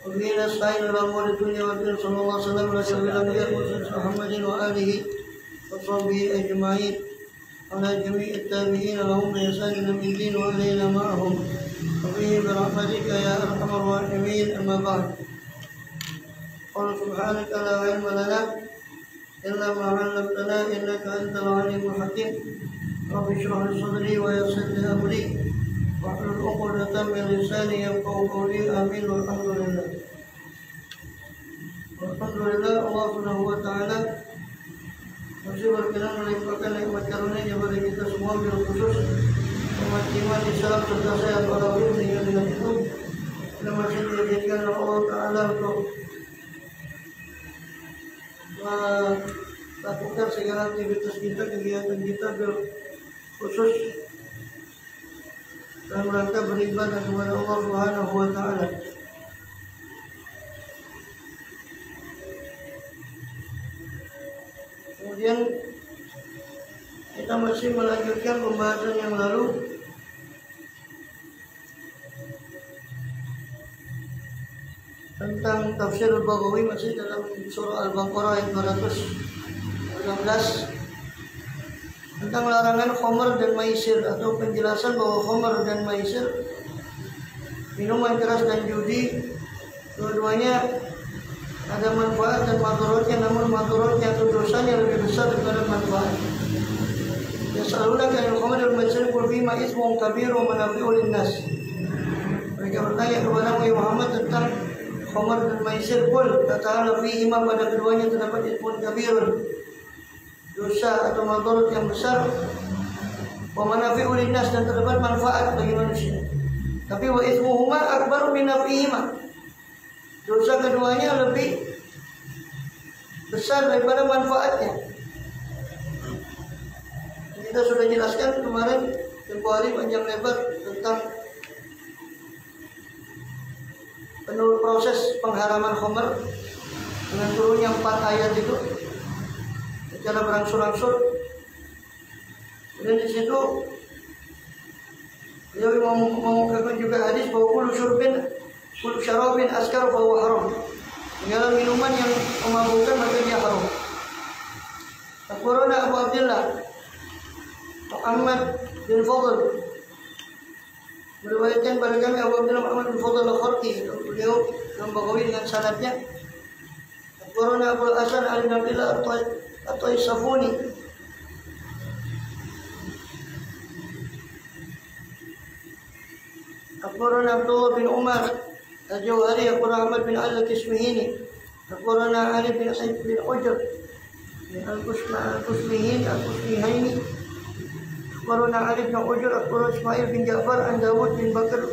وبه نستعين على أمور الدنيا والدين. صلى الله عليه وسلم على سيد الأنبياء محمد وآله وصحبه أجمعين على جميع التابعين لهم بإحسان إلى يوم الدين وعلينا معهم وبه برحمتك يا أرحم الراحمين. أما بعد، قال سبحانك لا علم لنا إلا ما علمتنا إنك أنت العليم الحكيم. رب اشرح لي صدري ويسر لي أمري واحلل عقدة من لساني يفقهوا قولي. آمين. والحمد لله. Alhamdulillah, Allah Subhanahu wa taala masih berkenan melimpahkan nikmat karunia kepada kita semua, bil khusus umat iman Islam serta saya para ulama hingga dengan itu kita masih dijadikan oleh Allah Taala untuk melakukan segala aktivitas kita, kegiatan kita bil khusus dalam rangka beribadah kepada Allah Subhanahu wa taala. Kemudian kita masih melanjutkan pembahasan yang lalu tentang tafsir Al-Baghawi, masih dalam surah Al-Baqarah ayat 216 tentang larangan khamr dan maisir, atau penjelasan bahwa khamr dan maisir, minuman keras dan judi, dua-duanya ada manfaat dan madaratnya, namun madaratnya atau dosanya lebih besar daripada manfaat. Yas'alunaka 'anil khamri wal maisir qul fihima itsmun kabirun wa manafi'u lin-nas. Mereka bertanya kepada Muhammad tentang khamr dan maisir. Qul, katakanlah, fihima, pada keduanya terdapat itsmun kabirun, dosa atau madarat yang besar, wa manafi'u lin-nas, dan terdapat manfaat bagi manusia. Tapi wa itsmuhuma akbaru min naf'ihima, dosa keduanya lebih besar daripada manfaatnya. Kita sudah jelaskan kemarin tempoh hari panjang lebar tentang penuh proses pengharaman khamr dengan turunnya 4 ayat itu secara berangsur-angsur. Dan di situ beliau mengungkapkan juga hadis bahwa kullu syarabin askar fa huwa haram. Segala minuman yang memabukkan maka dia haram. Akhbarana Abu Abdullah Muhammad bin Fadl, meriwayatkan pada kami Abu Abdullah Muhammad bin Fadl al-Kharqi, beliau dalam Baghawi dengan sanadnya. Akhbarana Abu Hasan al-Nabilah at-Taisafuni, akhbarana Abdullah bin Umar Al-Jawhari, akhbarana Ahmad bin Al-Kismihini, akhbarana Ali bin Said bin Ujr Al-Kusmihaini, akhbarana Ali bin Ujr, akhbarana Ismail bin Ja'far an Dawud bin Bakar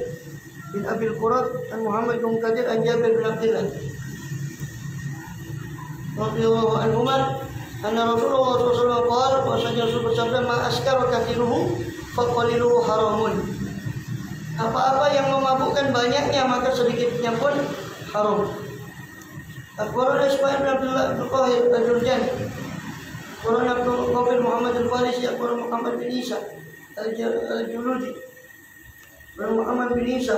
bin Abil Qurat an Muhammad bin Qadir an Jabir bin Abdullah radhiyallahu anhuma anna Rasulullah sallallahu alaihi wasallam qala, bahwasanya Rasul bersabda, ma askara kathiruhu fa qaliluhu haramun. Apa-apa yang memabukkan banyaknya maka sedikitnya pun haram. Akhbarana Ismail bin Abdullah bin Qahir al-Jurjani, akhbarana Abdul Qabil Muhammad al-Farisi, akhbarana Muhammad bin Isa al-Juludi, akhbarana Muhammad bin Isa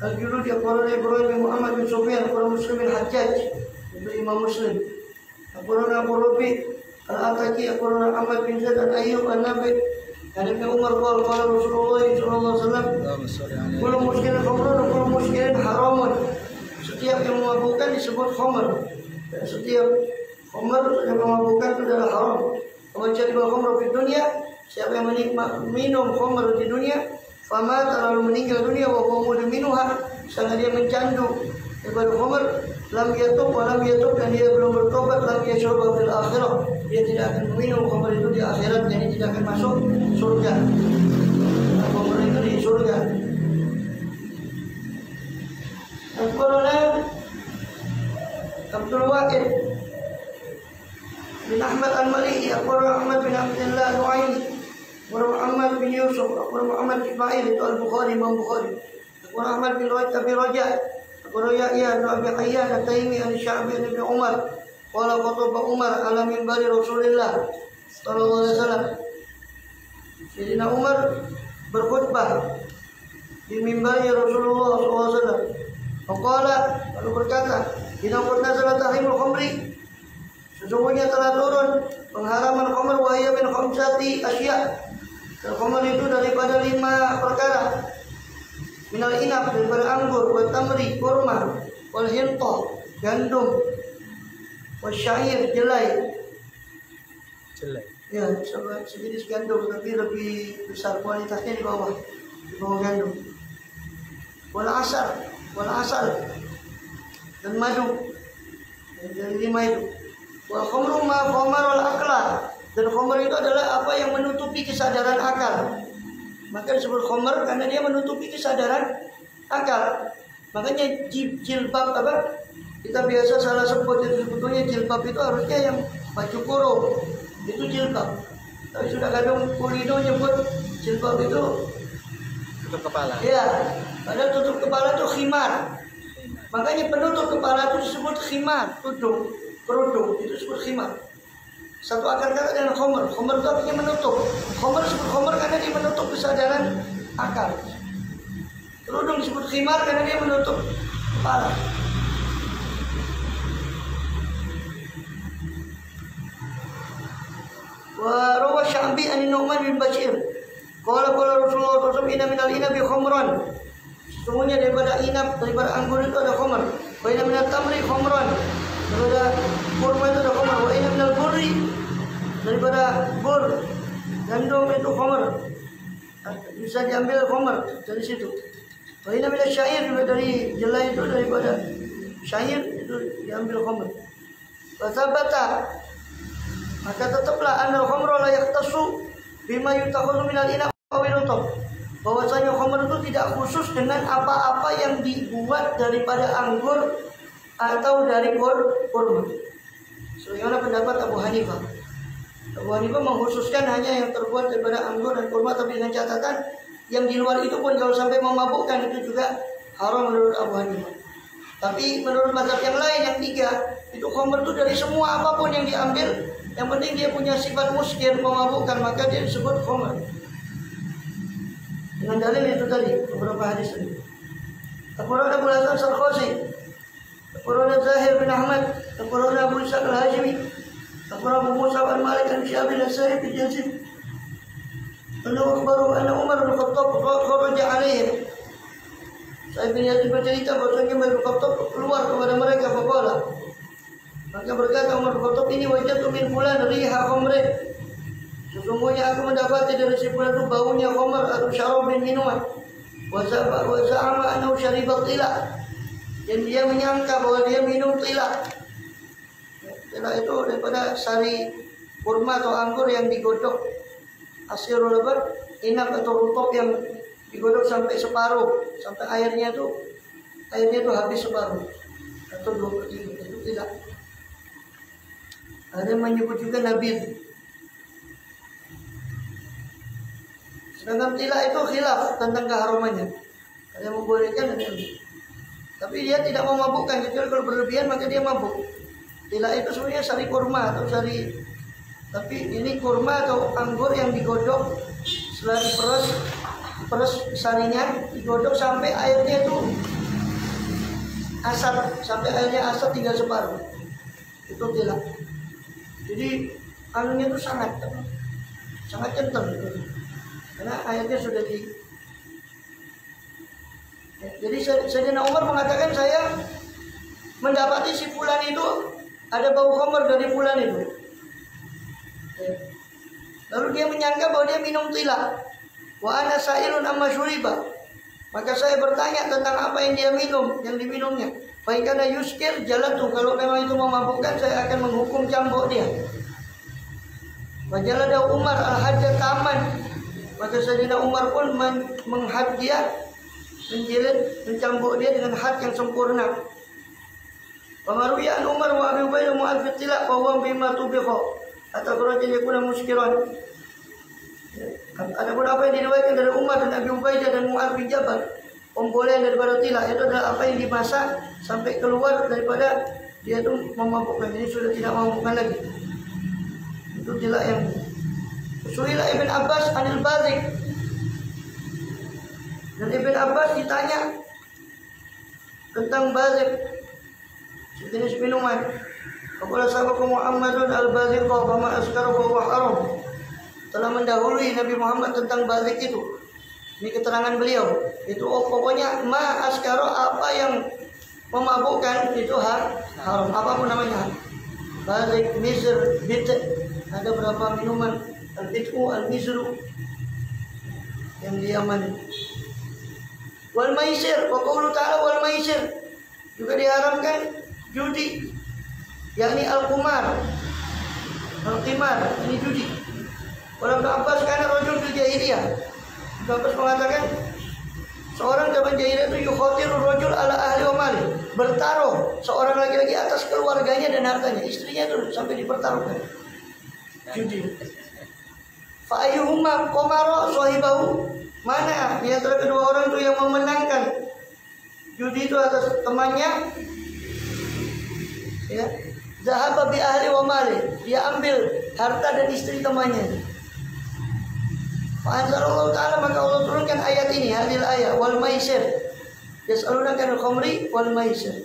al-Juludi, akhbarana Ibrahim bin Muhammad bin Sufyan, akhbarana Muslim bin Hajjaj bin Imam Muslim, akhbarana Abu Rabi al-Ataki, akhbarana Ahmad bin Zaid al-Ayyub an-Nabi dan Ibn Umar qala Rasulullah sallallahu alaihi wasallam, kullu muskirin khamrun wa kullu muskirin haramun. Setiap yang memabukkan disebut khamr, dan setiap khamr yang memabukkan itu adalah haram. Wa syariba khamra di dunia, siapa yang minum khamr di dunia, fama lalu meninggal dunia wa huwa mudminuha, sedang dia mencandu daripada khamr, lam yatub wa lam yatub, dan dia belum bertobat, lam yashrabu fil akhirah, dia tidak akan meminum khamr itu di akhirat, jadi tidak akan masuk surga. Khamr itu di surga. Akhbarana Abdul Waqid bin Ahmad al-Mali'i, akhbarana Ahmad bin Abdullah al-Nu'aymi, akhbarana Muhammad bin Yusuf, akhbarana Muhammad bin Ismail, itu al-Bukhari, Imam Bukhari, akhbarana Ahmad bin Abi Raja, akhbarana Yahya bin Abi Hayyan at-Taimi an-Sya'bi bin Umar, qala khataba Umar ala minbari Rasulillah sallallahu alaihi wasallam. Sayyidina Umar berkhutbah di mimbarnya Rasulullah sallallahu alaihi wasallam. Faqala, lalu berkata, inna qad nazala tahrimul khamri, sesungguhnya telah turun pengharaman khamr wa hiya min khamsati asya. Dan khamr itu daripada 5 perkara. Minal inab, daripada anggur, wa tamri, kurma, wal hinta, gandum, wa syair, jelai. Ya, sejenis gandum tapi lebih besar kualitasnya di bawah gandum. Wal asal dan madu. Dari 5 itu. Wal khamru ma khamar wal akla, dan khamr itu adalah apa yang menutupi kesadaran akal. Maka disebut khamr karena dia menutupi kesadaran akal. Makanya jilbab apa? Kita biasa salah sebut itu, sebetulnya jilbab itu harusnya yang baju kurung. Itu jilbab. Tapi sudah kadang Kulino nyebut jilbab itu tutup kepala. Ya, padahal tutup kepala itu khimar. Makanya penutup kepala itu disebut khimar, kerudung itu disebut khimar. Satu akar kata dengan khomer. Khomer itu artinya menutup. Khomer disebut khomer karena dia menutup kesadaran akal. Kerudung disebut khimar karena dia menutup kepala. Wa rawa Sya'bi an Nu'man bin Bashir. Qala Rasulullah SAW, inna minal inabi khamran. Sesungguhnya daripada inab, daripada anggur itu ada khamr. Wa inna minal tamri khamran. Daripada kurma itu ada khamr. Wa inna minal burri, daripada bur, gandum itu khamr. Bisa diambil khamr dari situ. Wa inna minal syair, dari jelai itu daripada syair itu diambil khamr. Wa sabata, maka tetaplah anal khamra la yaqtasu bima yutakhadhu minal inab aw al-rutab. Bahwasanya khamr itu tidak khusus dengan apa-apa yang dibuat daripada anggur atau dari kurma. Sebagaimana pendapat Abu Hanifah. Abu Hanifah mengkhususkan hanya yang terbuat daripada anggur dan kurma, tapi dengan catatan yang di luar itu pun kalau sampai memabukkan itu juga haram menurut Abu Hanifah. Tapi menurut mazhab yang lain yang 3, itu khamr itu dari semua apapun yang diambil, yang penting dia punya sifat muskir, memabukkan, maka dia disebut khamr. Dengan dalil itu tadi, beberapa hadis tadi. Akhbarana Abu Hasan Sarkhazi, akhbarana Zahir bin Ahmad, akhbarana Abu Ishaq al-Hajimi, akhbarana Abu Musa al-Malik al-Syabi al-Sa'id bin Yazid. Annahu akhbaru anna Umar bin Khattab kharaja alaihim. Sa'id bin Yazid bercerita bahwasanya Umar bin Khattab keluar kepada mereka, faqala, maka berkata Umar bin Khattab, ini wajatu min fulan riha khamrin. Sesungguhnya aku mendapati dari si fulan itu baunya khamr atau syarabin minuman. Wa za'ama annahu syaribat tila. Dan dia menyangka bahwa dia minum tila. Tila itu daripada sari kurma atau anggur yang digodok. Asirul lebar, inap atau rutab yang digodok sampai separuh, sampai airnya itu habis separuh atau 2/3, itu tidak. Ada yang menyebut juga nabil. Sedangkan tila itu khilaf tentang keharumannya. Ada yang membolehkan, ada yang tidak. Tapi dia tidak memabukkan, kecuali kalau berlebihan maka dia mabuk. Tila itu sebenarnya sari kurma atau sari, tapi ini kurma atau anggur yang digodok, setelah diperes sarinya, digodok sampai airnya itu asat, sampai airnya asat tinggal separuh. Itu tila. Jadi anunya itu sangat kental gitu. Karena airnya sudah di. Jadi Sayyidina Umar mengatakan, saya mendapati si fulan itu ada bau khamr dari fulan itu. Lalu dia menyangka bahwa dia minum tila. Wa ana sa'ilun amma syuriba. Maka saya bertanya tentang apa yang dia minum, yang diminumnya. Fa in kana yuskir jalatu, kalau memang itu memabukkan saya akan menghukum cambuk dia. Wa jalada Umar al-hajjat taman. Maka Sayyidina Umar pun menghad dia, menjilid, mencambuk dia dengan had yang sempurna. Pamaruyan Umar wa Abi Ubaidah mu'al fitila wa huwa bima tubikha atau rajul yakuna muskiran. Adapun apa yang diriwayatkan dari Umar dan Abi Ubaidah dan Mu'adz bin Jabal, pembolehan daripada tila itu adalah apa yang dimasak sampai keluar daripada dia itu memabukkan. Ini sudah tidak memabukkan lagi. Itu tila yang Su'ila Ibn Abbas anil bazik. Dan Ibn Abbas ditanya tentang bazir, sejenis minuman. Apabila sahabat Muhammadun al-bazir qawma askara wa haram, telah mendahului Nabi Muhammad tentang bazir itu. Ini keterangan beliau. Itu pokoknya ma askara, apa yang memabukkan itu haram, apapun namanya. Bazir, mizr, bit, ada berapa minuman, al-bit'u, al-mizru yang di Yaman. Wal maisir, wa qawlu ta'ala wal maisir, juga diharamkan judi, yakni al-qumar, al-qimar, ini judi. Walau Abbas karena rajul fil jahiliyah, Abbas mengatakan seorang zaman jahiliyah itu yukhatiru rajul ala ahli wa mali, bertaruh seorang laki-laki atas keluarganya dan hartanya, istrinya itu sampai dipertaruhkan. Judi. Fa ayyuhuma qamara sahibahu, mana di antara kedua orang itu yang memenangkan judi itu atas temannya, ya, zahaba bi ahli wa mali, dia ambil harta dan istri temannya. Fa anzalallahu ta'ala, maka Allah turunkan ayat ini, hadil ayat, wal maisir yas'alunaka 'anil khamri wal maisir.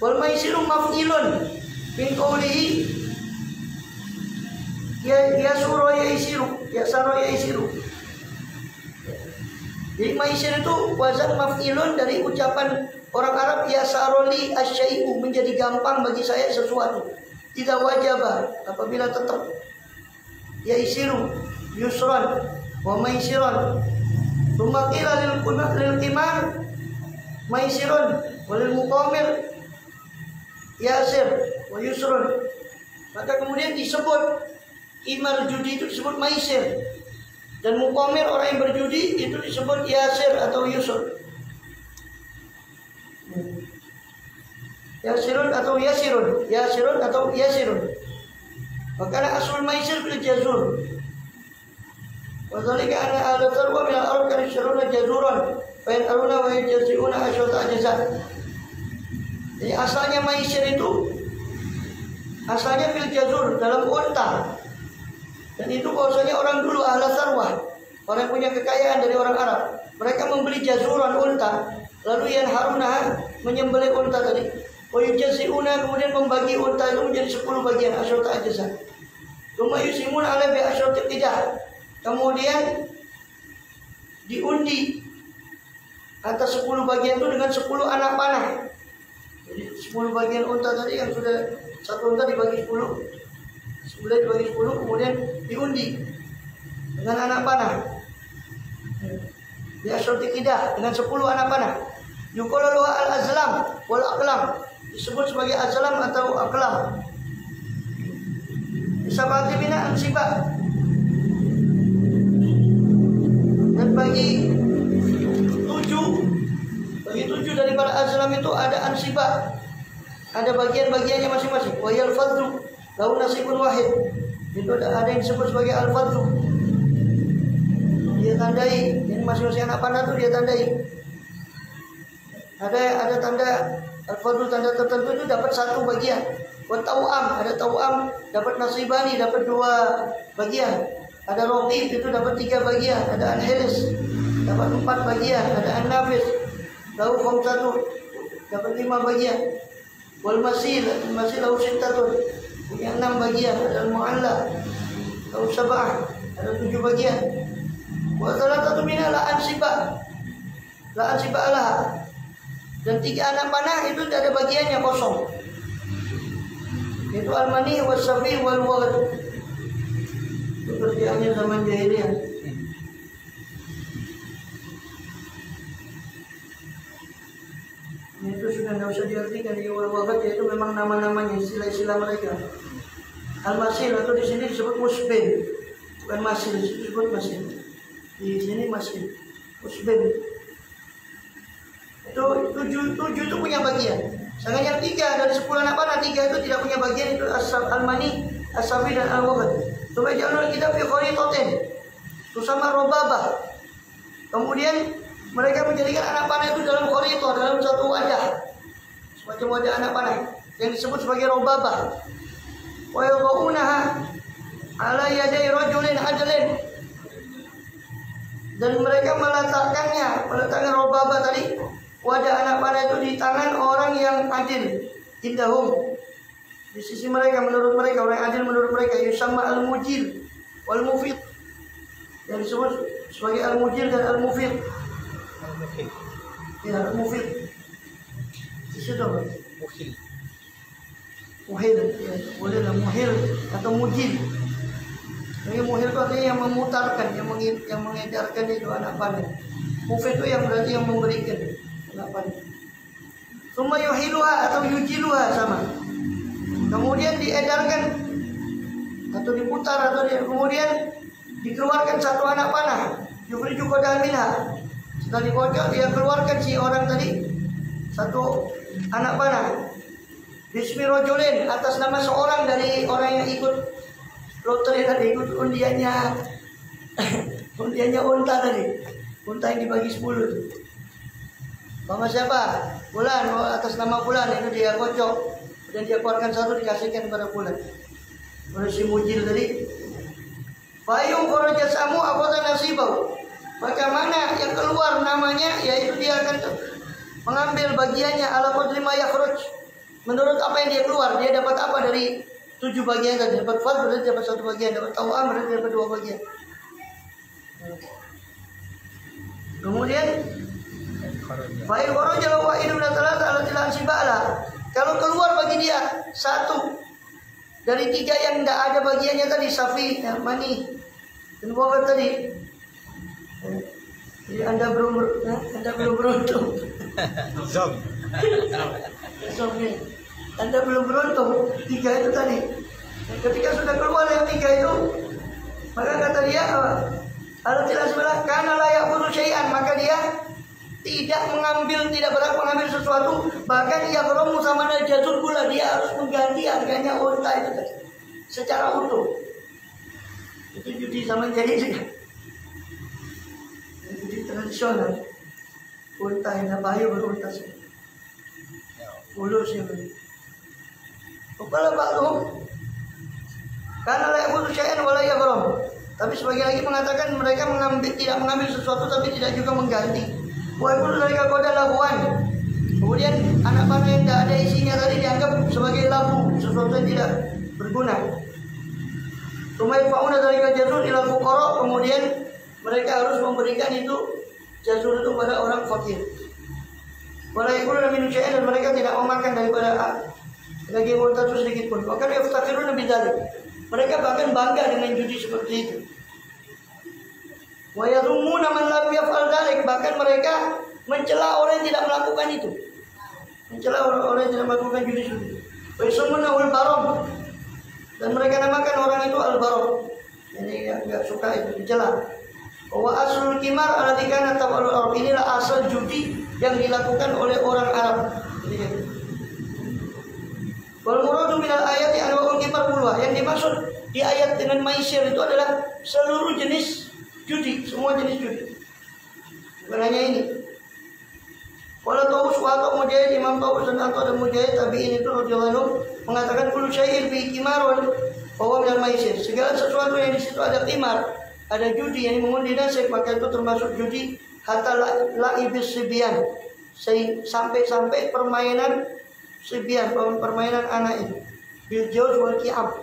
Wal maisiru maf'ilun min qawlihi ya suro ya isiru, ya saro ya isiru. Jadi maisir itu wazan maf'ilun dari ucapan orang Arab ya saroli asyai'u, menjadi gampang bagi saya sesuatu. Tidak wajaba, apabila tetap. Ya isiru yusran wa maisiran. Tsumma qila lil qimar maisirun wa lil muqamir yasir wa yusrun. Maka kemudian disebut qimar judi itu disebut maisir, dan muqamir orang yang berjudi itu disebut yasir atau yusr. Yasirun atau yasirun, yasirun atau yasirun. Makanya asul maisir fil jazur. Wa dzalika anna ahla tharwa min al-arab kan yashruna jazuran fa yanaruna wa yajzi'una asyata jaza. Jadi asalnya maisir itu asalnya fil jazur, dalam unta. Dan itu bahwasanya orang dulu ahla tharwa, orang yang punya kekayaan dari orang Arab, mereka membeli jazuran unta, lalu yanharuna, menyembelih unta tadi. Wa yajzi'una, kemudian membagi unta itu menjadi 10 bagian, asyata jaza. Tsumma yusimuna ala bi asyati qidah. Kemudian diundi atas 10 bagian itu dengan 10 anak panah. Jadi 10 bagian unta tadi yang sudah satu unta dibagi 10, sebelah dibagi 10, kemudian diundi dengan anak panah. Di asyati qidah dengan 10 anak panah. Yuqalu al-azlam wal aqlam, disebut sebagai azlam atau aqlam. Sabati bina ansibah, dan bagi 7 daripada azlam itu ada ansibah, ada bagian-bagiannya masing-masing. Wa yal fadlu lahu nasibun wahid, itu ada yang disebut sebagai al-fadlu, dia tandai, yang masing-masing anak panah itu dia tandai. Ada tanda al-fadlu, tanda tertentu itu dapat 1 bagian. Wa tau'am, ada tau'am dapat nasibani, dapat 2 bagian. Ada raqib itu dapat 3 bagian. Ada al-hilis dapat 4 bagian. Ada an-nafis lahu khamsatun, dapat 5 bagian. Wal masil lahu sittatun, punya 6 bagian. Ada al-mu'alla lahu sab'ah, ada 7 bagian. Wa salatatu minha la ansibah laha, dan 3 anak panah itu tidak ada bagiannya, kosong. Itu al-mani was-safi wal-wagad. Itu kerjaannya zaman jahiliyah. Itu sudah tidak usah diartikan. Wal-wagad itu memang nama-namanya, istilah-istilah mereka. Al-masil atau di sini disebut musbin, bukan masil, disebut masil. Di sini masil, musbin. Itu 7 itu punya bagian. Sedangkan yang 3 dari 10 anak panah, 3 itu tidak punya bagian, itu al-mani, as-safi dan al-wagad. Coba jangan kita fi kharitatin, itu sama robabah. Kemudian mereka menjadikan anak panah itu dalam kharithah, dalam satu wadah, semacam wadah anak panah yang disebut sebagai robabah. Wa yadhunaha ala yaday rajulin adlin, dan mereka meletakkan robabah tadi, wajah anak panah itu di tangan orang yang adil, indahum, di sisi mereka, menurut mereka, orang yang adil menurut mereka, yusamma al-mujil wal mufid, yang disebut sebagai al-mujil dan al-mufid. Ya, al-mufid di situ apa? Muhil, ya, boleh lah muhil atau mujil. Jadi muhil itu artinya yang memutarkan, yang mengedarkan itu anak panah. Mufid itu yang berarti yang memberikan anak panah. Summa yuhiluha atau yujiluha sama. Kemudian diedarkan atau diputar atau kemudian dikeluarkan satu anak panah. Yukhriju qadahan minha. Setelah dikocok dia keluarkan si orang tadi satu anak panah. Bismi rojulin, atas nama seorang dari orang yang ikut lotre tadi, ikut undiannya unta tadi, unta yang dibagi 10. Nama siapa? Fulan, atas nama Fulan, itu dia kocok dan dia keluarkan satu dikasihkan kepada Fulan. Oleh si mujil tadi. Fayung kharaja samu apatan nasibau. Bagaimana yang keluar namanya, yaitu dia akan mengambil bagiannya ala qadri ma yakhruj. Menurut apa yang dia keluar, dia dapat apa dari 7 bagian tadi? Dapat fard berarti dapat 1 bagian, dapat tawam berarti dapat 2 bagian. Kemudian fa'il kharaja lahu wa'idun talata allati la ansibala. Kalau keluar bagi dia 1 dari 3 yang tidak ada bagiannya tadi, safi, ya, mani dan wabat tadi. Jadi Anda belum beruntung. Zob. Anda belum beruntung 3 itu tadi. Ketika sudah keluar yang 3 itu, maka kata dia, al-tilas bilang karena layak butuh syai'an, maka dia tidak berhak mengambil sesuatu, bahkan ia keromu sama najatun pula, dia harus mengganti harganya unta itu tadi secara utuh. Itu judi zaman jahiliyah, judi tradisional. Unta yang bayu berunta sih, ulu sih. Kepala baklum karena layak butuh syai'an walaya kerom. Tapi sebagian lagi mengatakan mereka tidak mengambil sesuatu tapi tidak juga mengganti. Walaupun mereka koda labuan. Kemudian anak panah yang tidak ada isinya tadi dianggap sebagai labu, sesuatu yang tidak berguna. Sumai fauna dari jazur ila fuqara, kemudian mereka harus memberikan itu jazur itu pada orang fakir. Walaupun minum syai'an, dan mereka tidak memakan daripada daging unta itu sedikit pun. Bahkan yaftaqiruna bidzalik. Mereka bahkan bangga dengan judi seperti itu. Wa yadhummuna man lam yaf'al dzalik, bahkan mereka mencela orang yang tidak melakukan itu. Mencela orang yang tidak melakukan judi seperti itu. Wa yasmuna al-baram, dan mereka namakan orang itu al-baram. Jadi enggak suka itu, dicela. Wa aslul qimar alladhi kana tawallul Arab, inilah asal judi yang dilakukan oleh orang Arab. Wal muradu minal ayati anwa'ul qimar kulluha, yang dimaksud di ayat dengan maisir itu adalah seluruh jenis judi, semua jenis judi. Bukan hanya ini. Wala Taus wa Atta Mujahid, Imam Taus dan Atta dan Mujahid tabi'in itu radhiyallahu anhu mengatakan kullu syai'in fi qimar wa huwa minal maisir. Segala sesuatu yang di situ ada qimar, ada judi yang mengundi nasib, maka itu termasuk judi. Hatta la'ibis sibyan, sampai permainan sibyan, permainan anak itu bil jawz wal qi'ab,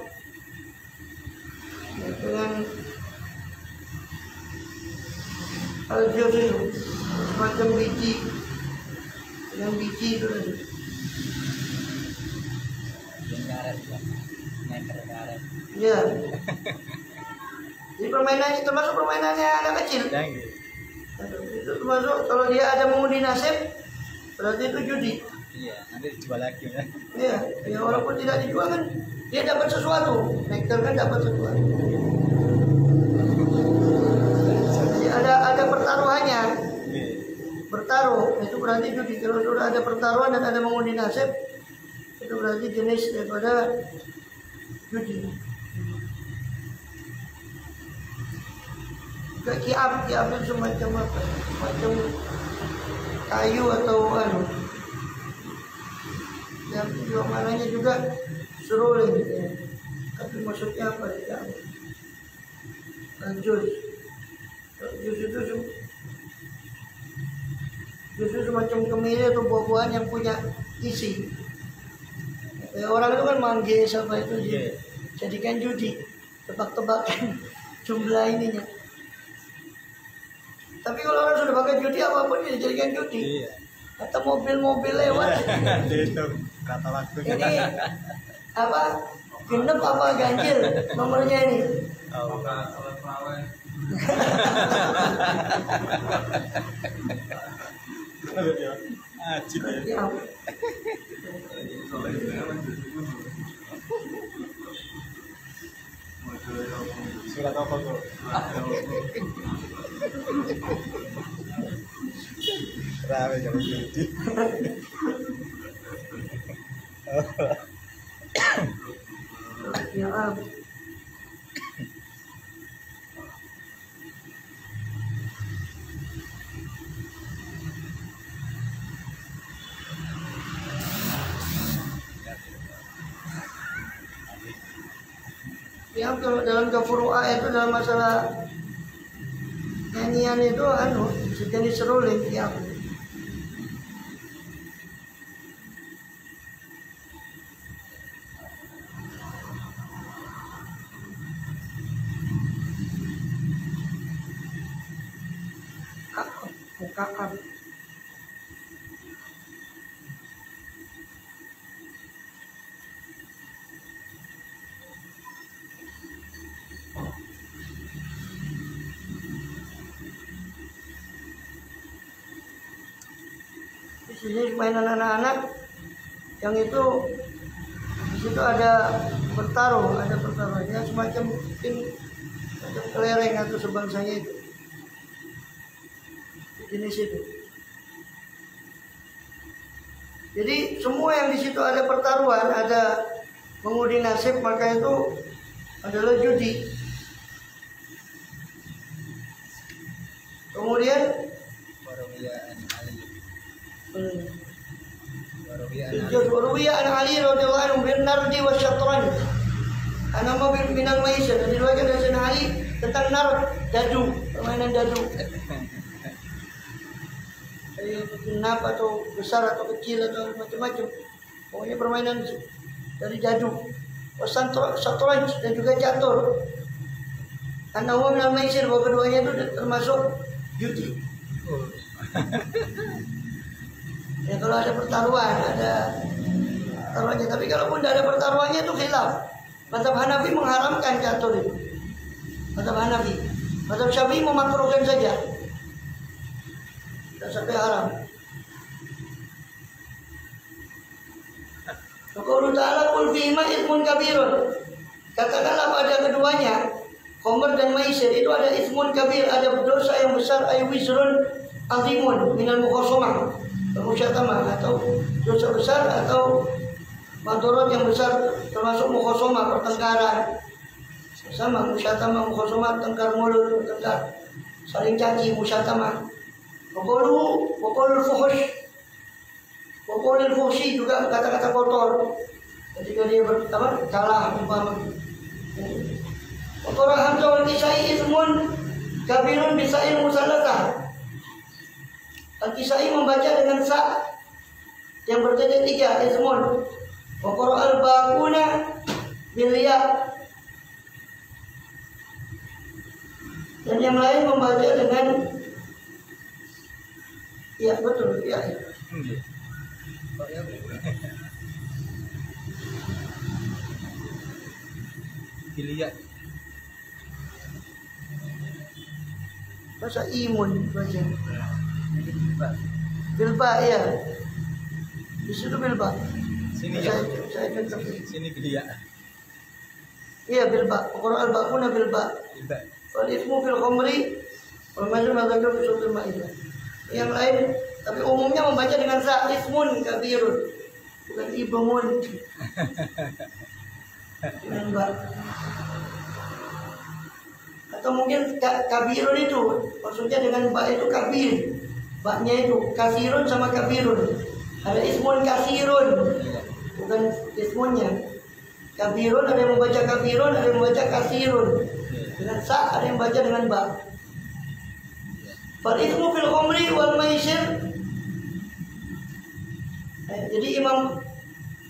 dengan al-jawz itu semacam biji, dengan biji itu tadi. Ya. Jadi permainannya termasuk permainannya anak kecil. Itu termasuk kalau dia ada mengundi nasib, berarti itu judi. Iya, nanti dijual lagi ya. Iya, ya walaupun tidak dijual kan dia dapat sesuatu, nektar kan dapat sesuatu. Jadi ada pertaruhannya. Bertaruh itu berarti judi. Kalau sudah ada pertaruhan dan ada mengundi nasib, itu berarti jenis daripada judi. Kiab itu semacam apa? Semacam kayu atau yang juga mananya juga seruling gitu ya. Tapi maksudnya apa ya? Juz itu semacam kemiri atau buah-buahan yang punya isi. Orang itu kan manggis apa itu jadikan judi, tebak-tebakan jumlah ininya. Tapi kalau orang sudah pakai judi apapun ya dijadikan judi. Atau mobil-mobil lewat. Dihitung kata waktunya. Ini apa? Genep apa ganjil nomornya ini? Ya. Surat apa tuh? Rame jangan judi. Ya. Yang kalau dalam kefuru'ah itu dalam masalah nyanyian itu sejenis seruling ya. Mukaab. Di sini mainan anak-anak yang itu di situ ada bertaruh, ada pertaruhannya semacam mungkin macam kelereng atau sebangsanya itu. Jenis itu. Jadi semua yang di situ ada pertaruhan, ada mengundi nasib, maka itu adalah judi. Kemudian Waruwiya an Ali radhiyallahu anhu bin nardi wa syatranj. Ana ma bin minal maisir. Diriwayatkan dari Sayyidina Ali tentang nard, dadu, permainan dadu. Kenapa atau besar atau kecil atau macam-macam. Pokoknya permainan dari dadu. Syatranj dan juga catur. Ana ma minal maisir, bahwa keduanya itu termasuk judi. Ya kalau ada pertaruhan, ada pertaruhannya. Tapi kalaupun tidak ada pertaruhannya itu khilaf. Mazhab Hanafi mengharamkan catur itu. Mazhab Hanafi. Mazhab Syafi'i memakruhkan saja. Tidak sampai haram. Qaulu ta'ala qul fihima itsmun kabirun. Katakanlah pada keduanya, khamr dan maisir itu ada itsmun kabir, ada dosa yang besar, ay wizrun azimun minal mukhasamah. Musyatamah atau dosa besar atau madorot yang besar termasuk mukhasomah, pertengkaran sama musyatamah, mukhasomah, tengkar mulut, tengkar saling caci, musyatamah. Waqulul fuhush, waqulul fuhshi juga kata-kata kotor ketika dia kalah umpama. Kotor hamzah wal kisai ismun kabirun bisail musallatah. Al-Kisai membaca dengan sa yang berjadi 3 ismun. Wa qara'al baquna bil ya. Dan yang lain membaca dengan ya betul ya. Bilia. Masa imun baca. Bilba ya. Di situ bilba. Sini ya. Saya Sini bilia. Iya bilba. Qur'an al-baquna bilba. Bilba. Wal ismu fil khamri wal majnun madzakar fi suratul maidah. Yang lain tapi umumnya membaca dengan za ismun kabirun. Bukan ibmun. Dengan ba. Atau mungkin kabirun itu maksudnya dengan ba itu kabir. Baknya itu kasirun sama kabirun. Ada ismun kasirun, bukan ismunnya. Kabirun ada yang membaca kabirun, ada yang membaca kasirun. Dengan sa ada yang baca dengan ba. Fal ismu fil khamri wal maisir Jadi Imam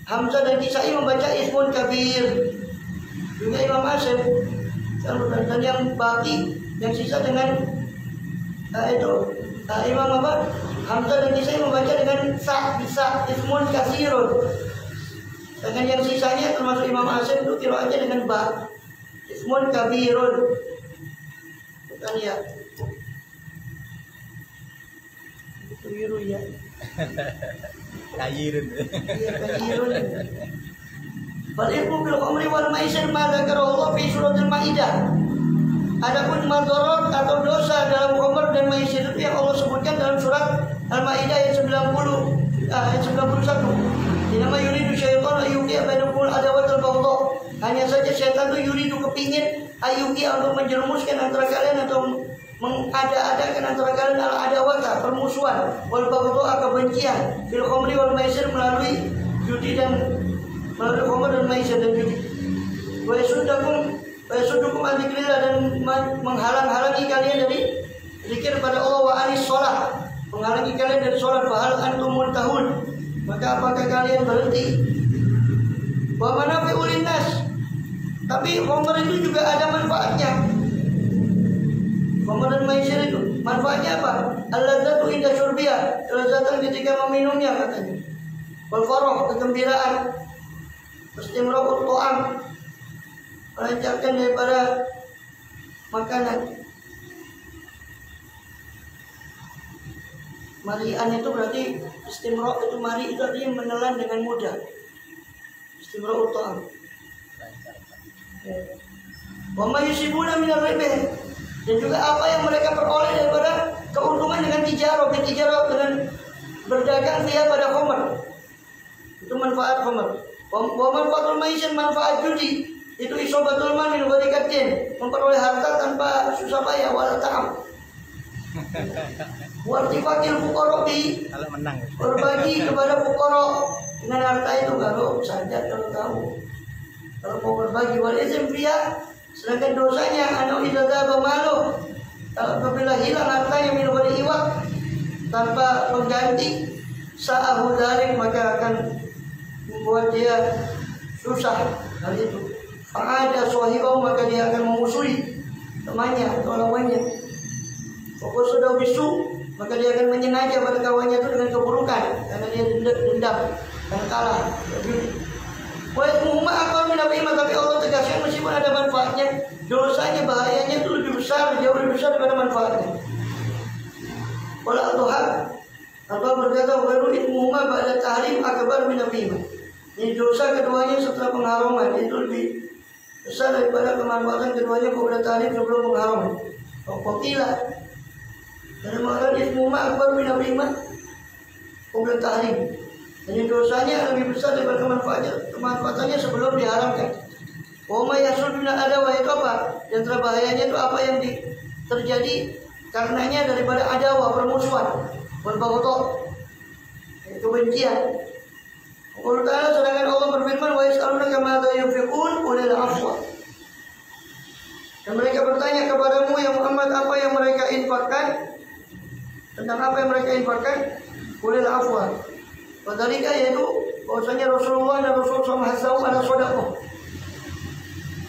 Hamzah dan Kisai membaca ismun kabir. Juga Imam Asim dan yang baki yang sisa dengan Imam Hamzah dan Kisai membaca dengan bisa ismun kasirun. Dengan yang sisanya termasuk Imam Asim itu qiraatnya dengan ba. Ismun kabirun. Bukan ya. Keliru ya. Kayirun. Iya, kayirun. Bal ilmu bil khamri wal maisir ma dzakarallahu fi suratul Maidah. Adapun madharat atau dosa dalam khamr dan maisir itu yang Allah sebutkan dalam surat Al-Maidah ayat 90 ayat 91. Inama yuridu syaitan ayyuqi'a bainakumul adawat wal baghdha. Hanya saja syaitan itu yuridu kepingin ayyuqi'a untuk menjerumuskan antara kalian atau mengada-adakan antara kalian al-adawata, permusuhan, wal baghdha, kebencian, fil khamri wal maisir melalui judi dan melalui khamr dan maisir dan judi. Wa yasuddukum an dzikrillah dan menghalang-halangi kalian dari zikir pada Allah wa anis shalah, menghalangi kalian dari salat. Fa hal antum muntahun, maka apakah kalian berhenti? Wa manafi'ul linnas, tapi khamr itu juga ada manfaatnya. Khamr dan maisir itu manfaatnya apa? Alladzatu inda syurbiha, kelezatan ketika meminumnya katanya. Wal farah, kegembiraan. Istimra'ut ta'am, melancarkan daripada makanan. Marian itu berarti istimra' itu mari itu artinya menelan dengan mudah. Istimra'ut ta'am. Wa ma yusibuna minar ribah, dan juga apa yang mereka peroleh daripada keuntungan dengan tijarah dengan berdagang dia pada khamr. Itu manfaat khamr. Wa manfaatul maisir, manfaat judi itu isobatul mal min ghairi kaddin, memperoleh harta tanpa susah payah wala ta'am. Wartifakil fuqara bi, Kalau menang berbagi kepada fuqara dengan harta itu. Kalau saja kalau tahu, kalau mau berbagi wal izm fiha, sedangkan dosanya anu idza dzaba malu, apabila hilang hartanya min ghairi iwaq, tanpa pengganti, sa'ahu dzalik, maka akan membuat dia susah hal itu. Fa'ada sahibahu, maka dia akan memusuhi temannya atau lawannya. Fokus sudah bisu, maka dia akan menyengaja pada kawannya itu dengan keburukan, karena dia dendam dan kalah. Wa ismuhuma akbar min al-ithmi, tapi Allah tegaskan meskipun ada manfaatnya, dosanya, bahayanya itu lebih besar, jauh lebih besar daripada manfaatnya. Wala adhar, Allah berkata baru ismuhuma ba'da tahrim akbar min al-ithmi. Ini dosa keduanya setelah pengharaman itu lebih besar daripada kemanfaatan keduanya kepada tahrim sebelum pengharaman. Qila, dan mengatakan ismuhuma akbar min al-ithmi qabla tahrim. Jadi dosanya lebih besar daripada kemanfaatannya sebelum diharamkan. Wa ma yasuduna adawa, itu apa? Yang terbahayanya itu apa yang terjadi karenanya daripada adawa, permusuhan, wal baghdha, kebencian. Allah Ta'ala, sedangkan Allah berfirman wa yas'alunaka madza yunfiqun qul al-'afwa. Dan mereka bertanya kepadamu ya Muhammad, apa yang mereka infakkan? Tentang apa yang mereka infakkan? Qul al-'afwa. Padahal yaitu bahwasanya Rasulullah dan Rasul sama hasau pada sedekah.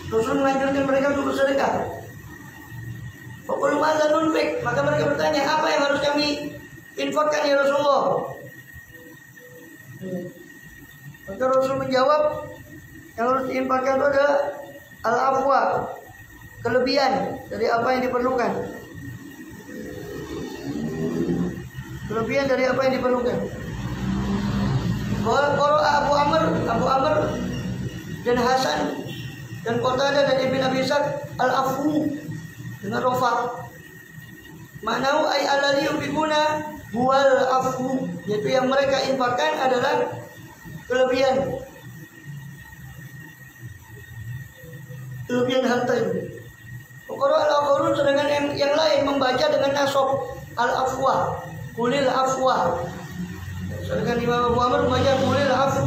Rasul menganjurkan mereka untuk bersedekah. Faqul madza nunfik, maka mereka bertanya, apa yang harus kami infakkan ya Rasulullah? Maka Rasul menjawab, yang harus diinfakkan itu adalah al-afwa, kelebihan dari apa yang diperlukan. Kelebihan dari apa yang diperlukan. Kalau Abu Amr dan Hasan dan Qatadah dan Ibn Abi Sa'd al-afu dengan rofa. Maknanya ay alladhi yunfiquna huwal afu, yaitu yang mereka infakkan adalah kelebihan harta itu. Kalau al-akharun, sedangkan yang lain membaca dengan nasab al-afwa, kulil afwa. Sedangkan Imam Abu Amr membaca kulil afu.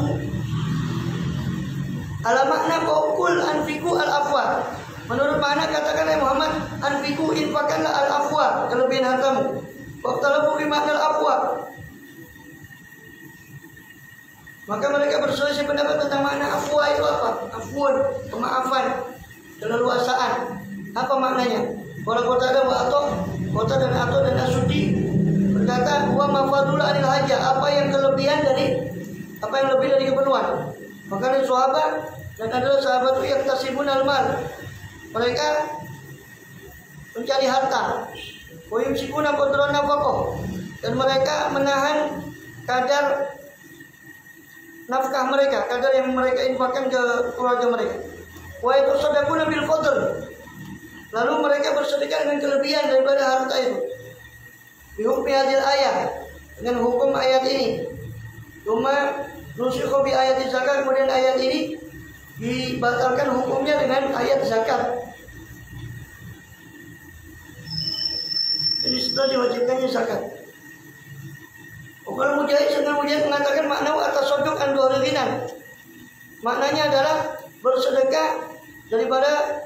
Ala makna qul anfiqu al-afwa. Menurut makna katakanlah Muhammad, anfiqu, infakkanlah al-afwa, kelebihan hartamu. Waqtalafu fi makna al-afwa. Maka mereka berselisih pendapat tentang makna afwa itu apa? Afwan, pemaafan, keleluasaan. Apa maknanya? Kalau kota ada kota dan Asudi berkata wa mafadul anil haja, apa yang lebih dari keperluan. Maka dari sahabat dan adalah sahabat itu yang tasibun al-mal. Mereka mencari harta. Wa yumsikuna qadran nafaqah, dan mereka menahan kadar nafkah mereka, kadar yang mereka infakkan ke keluarga mereka. Wa yatasaddaquna bil fadl, lalu mereka bersedekah dengan kelebihan daripada harta itu. Bihukmi hadil ayat, dengan hukum ayat ini. Cuma nusikhu bi ayat zakat, kemudian ayat ini dibatalkan hukumnya dengan ayat zakat. Jadi setelah diwajibkannya zakat. Kalau Mujahid mengatakan makna atas sodok andorinan, maknanya adalah bersedekah daripada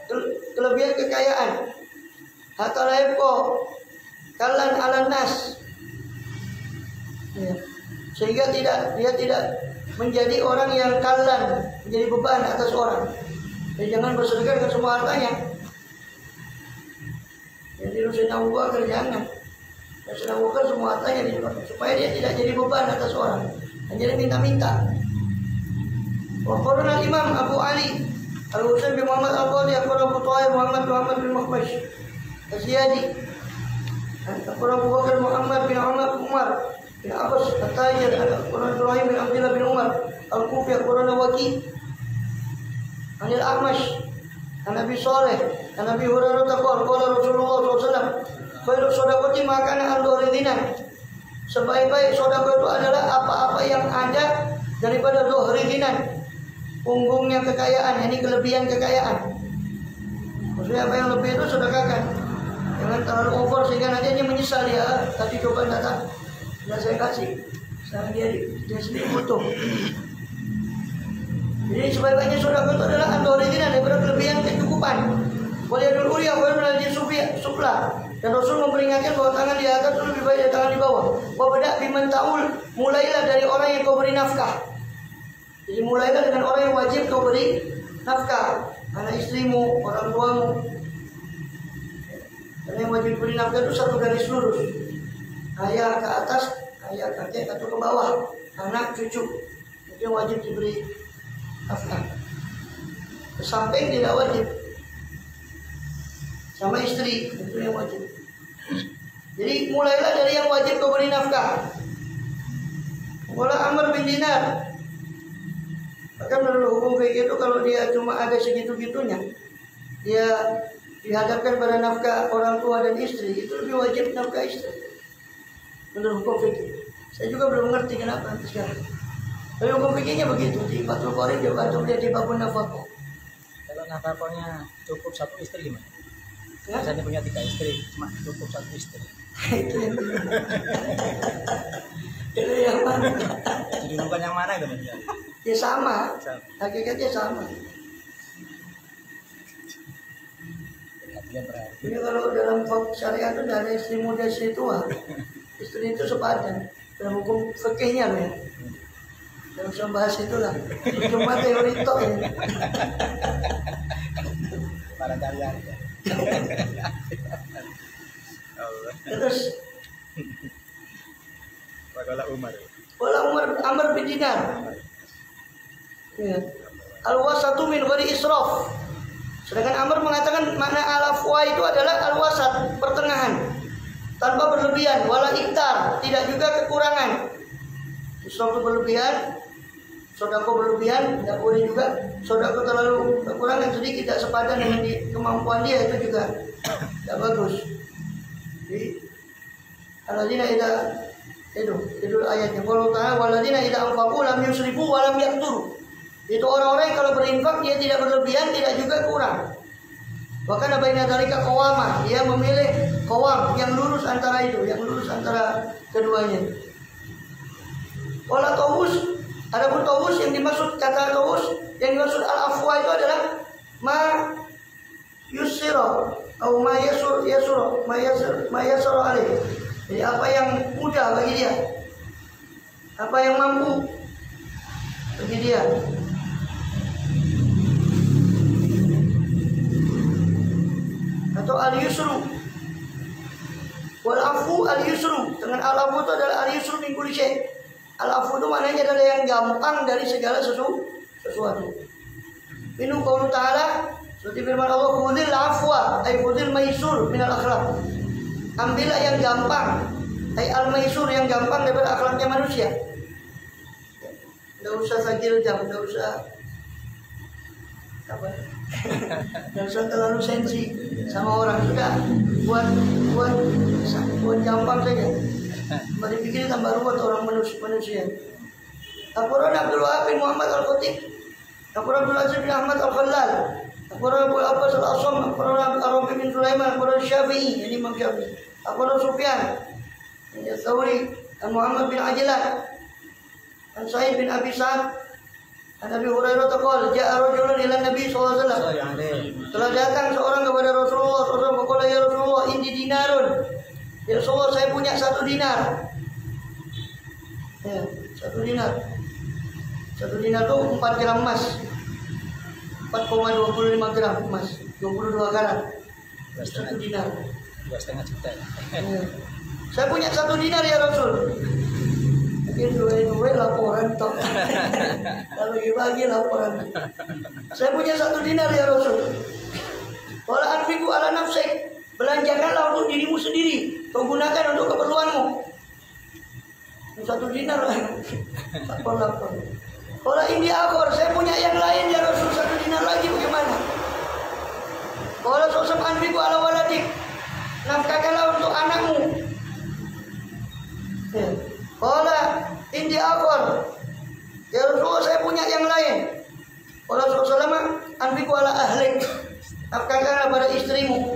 kelebihan kekayaan. Hatta laifko kalan ala nas, ya. Sehingga dia tidak menjadi orang yang kalan, menjadi beban atas orang. Jadi jangan bersedekah dengan semua hartanya. Jadi Rasulullah Abu Bakar jangan. Dan sudah bukan semua hartanya dijual, supaya dia tidak jadi beban atas orang dan jadi minta-minta. Wa qala Imam Abu Ali Al-Husain bin Muhammad Al-Qadi Abu Thahir Muhammad bin Mahmash Az-Ziyadi Abu Bakar Muhammad bin Umar bin Abbas At-Tajir Abu Ibrahim bin Abdullah bin Umar Al-Kufi Abu Waqi Anil Ahmash An Nabi Saleh An Nabi Hurairah qala Rasulullah SAW khairu shadaqati ma kana al-dohridinan, sebaik-baik sedekah itu adalah apa-apa yang ada daripada dohridinan, punggungnya kekayaan, ini kelebihan kekayaan. Maksudnya apa yang lebih itu sedekahkan, jangan terlalu over sehingga nanti dia menyesal, ya tadi coba datang nggak saya kasih, sekarang dia sendiri butuh. Jadi sebaik-baiknya sedekah itu adalah al-dohridinan, daripada kelebihan kecukupan. Waliyadul ulia wa yadul sufla, dan Rasul memperingatkan bahwa tangan di atas itu lebih baik dari tangan di bawah. Wabda biman ta'ul, mulailah dari orang yang kau beri nafkah. Jadi mulailah dengan orang yang wajib kau beri nafkah, anak istrimu, orang tuamu. Dan yang wajib beri nafkah itu satu garis lurus, ayah ke atas, ayah kakek atau ke bawah, anak cucu, itu yang wajib diberi nafkah. Ke samping tidak wajib, sama istri itu yang wajib. Jadi mulailah dari yang wajib kau beri nafkah. Wala Amr bin Dinar, bahkan menurut hukum fikih itu kalau dia cuma ada segitu-gitunya, dia dihadapkan pada nafkah orang tua dan istri, itu lebih wajib nafkah istri menurut hukum fikih. Saya juga belum mengerti kenapa sekarang, tapi hukum fikihnya begitu. Di Fathul Qorib dia bantu dia di babun nafkah. Kalau nafkahnya cukup satu istri gimana? Ya? Saya punya 3 istri, cuma cukup 1 istri. Itu yang mana? Didulukan yang mana gitu? Ya sama, hakikatnya sama. Jadi kalau dalam syariat itu ada istri muda, istri tua, istri itu sepadan. Dalam hukum fikihnya loh ya. Dalam usah bahas itulah. Cuma teori tok ya. Para kalian. Terus Wala Umar Amr bin Dinar. Ya. Al-wasatu min ghairi israf. Sedangkan Amr mengatakan makna al-afwa itu adalah al-wasat, pertengahan, tanpa berlebihan, wala iktar, tidak juga kekurangan. Israf itu berlebihan, sedekah berlebihan, tidak boleh juga. Sedekah terlalu kekurangan, sedikit, tidak sepadan dengan kemampuan dia, itu juga tidak bagus. Jadi alladzina itu ayatnya. Kalau ta'ala walladzina idza anfaqu lam yusrifu wa lam yaqturu. Itu orang-orang yang kalau berinfak dia tidak berlebihan, tidak juga kurang. Bahkan baina dzalika qawama, dia memilih qawam yang lurus antara itu, yang lurus antara keduanya. Wala tawus, adapun tawus yang dimaksud kata tawus yang dimaksud al-afwa itu adalah ma yusira atau ma yasur alaihi. Jadi apa yang mudah bagi dia, apa yang mampu. bagi dia. Atau al-yusru. Wal afu al-yusru. Dengan al-afu itu adalah al-yusru min kulli syai'. Al-afu itu maknanya adalah yang gampang dari segala sesuatu. Minum qaulu ta'ala, seperti firman Allah, khudhil afwa, ay khudhil maisur minal akhlaq. Ambillah yang gampang, ay al-maisur, yang gampang daripada akhlaknya manusia. Enggak usah sakil jam, enggak usah apa? Enggak usah terlalu sensi sama orang, sudah buat gampang saja. Mari pikir tambah ruwet orang manusia. Laporan Abdul Wahab bin Muhammad Al-Khatib, laporan Abdul Aziz bin Ahmad Al-Khallal, laporan Abu Abbas Al-Asam, laporan Ar-Rabi bin Sulaiman, laporan Syafi'i, ini Imam Syafi'i, laporan Sufyan, Thawri, Muhammad bin Ajlan, dan Sa'id bin Abi Sa'ad, dan Nabi Hurairah taqal, ja'a rajulun ila Nabi SAW. Telah datang seorang kepada Rasulullah SAW, berkata, ya Rasulullah, indi dinarun. Ya Rasulullah, saya punya 1 dinar. Ya, 1 dinar. 1 dinar itu 4 gram emas. 4,25 gram emas. 22 karat. 1 dinar. 2,5 juta. Ya. Saya punya 1 dinar ya Rasul. Mungkin dua laporan toh. Kalau bagi laporan. Saya punya 1 dinar ya Rasul. Wala anfiqu ala nafsik. Belanjakanlah untuk dirimu sendiri. Kau gunakan untuk keperluanmu. 1 dinar lah. Lapor. Kalau ini akhor, saya punya yang lain ya Rasul, 1 dinar lagi bagaimana? Kalau sosok anfiqu ala waladik, nafkahkanlah untuk anakmu. Ya. Kalau ini akhor, ya Rasul, saya punya yang lain. Kalau sosok lama anfiqu ala ahlik, nafkahkanlah pada istrimu.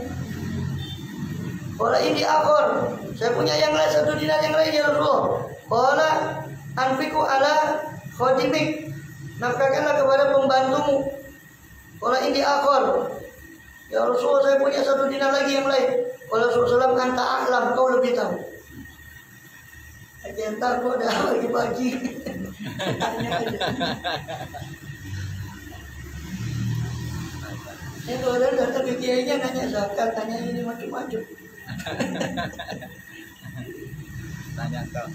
Kalau ini akhor, saya punya yang lain, 1 dinar yang lain ya Rasul. Kalau anfiqu ala khadimik, nafkahkanlah kepada pembantumu. Kalau ini akhor, ya Rasul, saya punya 1 dinar lagi yang lain. Kalau Rasulullah anta a'lam, kau lebih tahu. Entar kok dah pagi-pagi. Ini kalau ada datang ke kiainya nanya zakat, tanya ini macam-macam. Tanya kau.